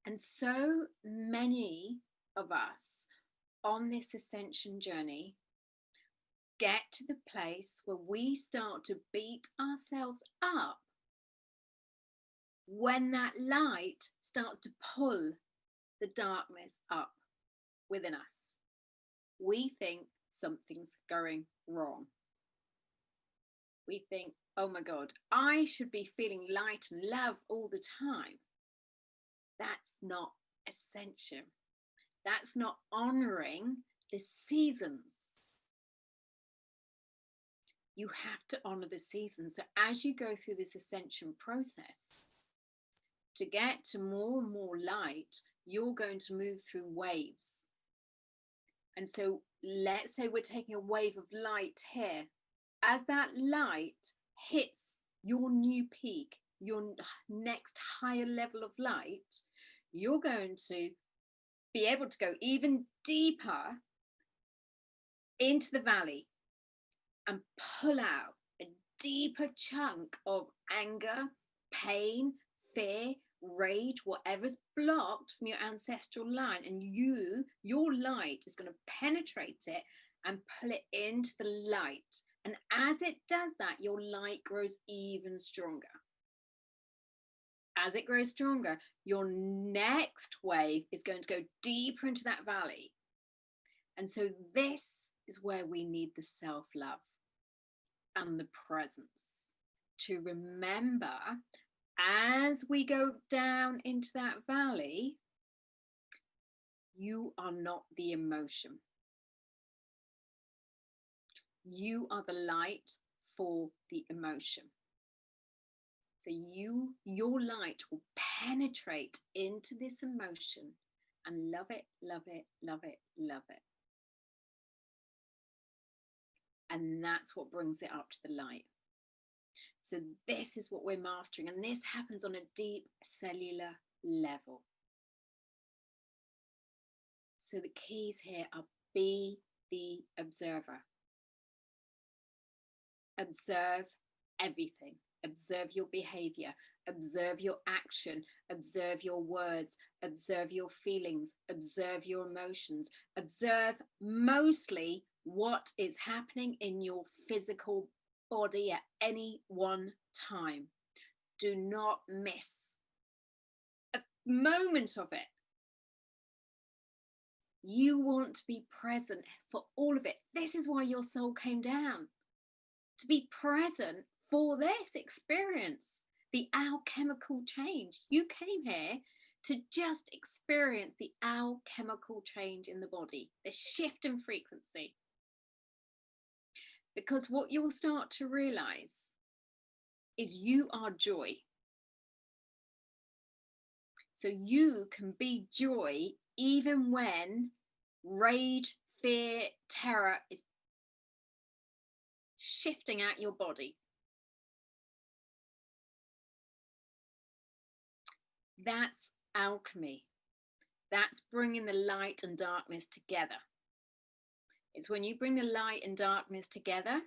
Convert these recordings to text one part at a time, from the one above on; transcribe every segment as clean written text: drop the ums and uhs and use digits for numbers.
And so many of us on this ascension journey get to the place where we start to beat ourselves up when that light starts to pull the darkness up within us. We think something's going wrong. We think, oh my God, I should be feeling light and love all the time. That's not ascension. That's not honoring the seasons. You have to honor the seasons. So as you go through this ascension process, to get to more and more light, you're going to move through waves. And so let's say we're taking a wave of light here. As that light hits your new peak, your next higher level of light, you're going to be able to go even deeper into the valley and pull out a deeper chunk of anger, pain, fear, rage, whatever's blocked from your ancestral line, and your light is going to penetrate it and pull it into the light. And as it does that, your light grows even stronger. As it grows stronger, your next wave is going to go deeper into that valley. And so this is where we need the self-love and the presence to remember, as we go down into that valley, you are not the emotion. You are the light for the emotion. So your light will penetrate into this emotion and love it, love it, love it, love it. And that's what brings it up to the light. So this is what we're mastering, and this happens on a deep cellular level. So the keys here are: be the observer. Observe everything. Observe your behavior. Observe your action. Observe your words. Observe your feelings. Observe your emotions. Observe mostly what is happening in your physical body at any one time. Do not miss a moment of it. You want to be present for all of it. This is why your soul came down, to be present for this experience, the alchemical change. You came here to just experience the alchemical change in the body, the shift in frequency. Because what you'll start to realize is you are joy. So you can be joy even when rage, fear, terror is shifting out your body. That's alchemy. That's bringing the light and darkness together. It's when you bring the light and darkness together,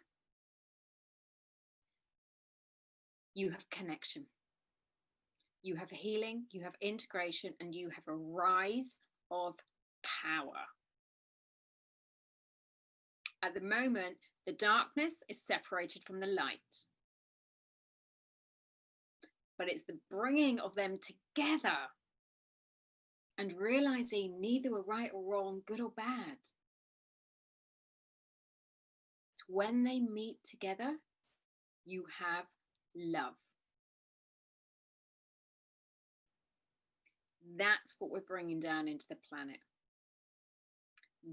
you have connection. You have healing, you have integration, and you have a rise of power. At the moment, the darkness is separated from the light. But it's the bringing of them together and realizing neither are right or wrong, good or bad. It's when they meet together, you have love. That's what we're bringing down into the planet.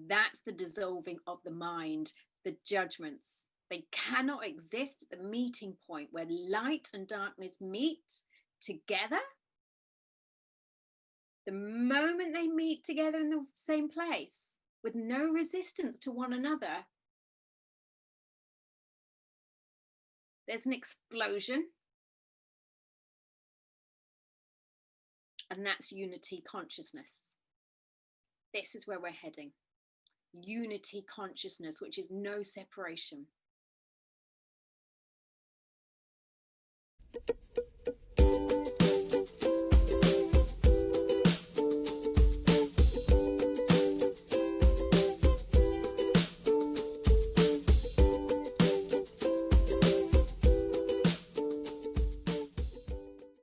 That's the dissolving of the mind, the judgments. They cannot exist at the meeting point where light and darkness meet together. The moment they meet together in the same place with no resistance to one another, there's an explosion. And that's unity consciousness. This is where we're heading. Unity consciousness, which is no separation.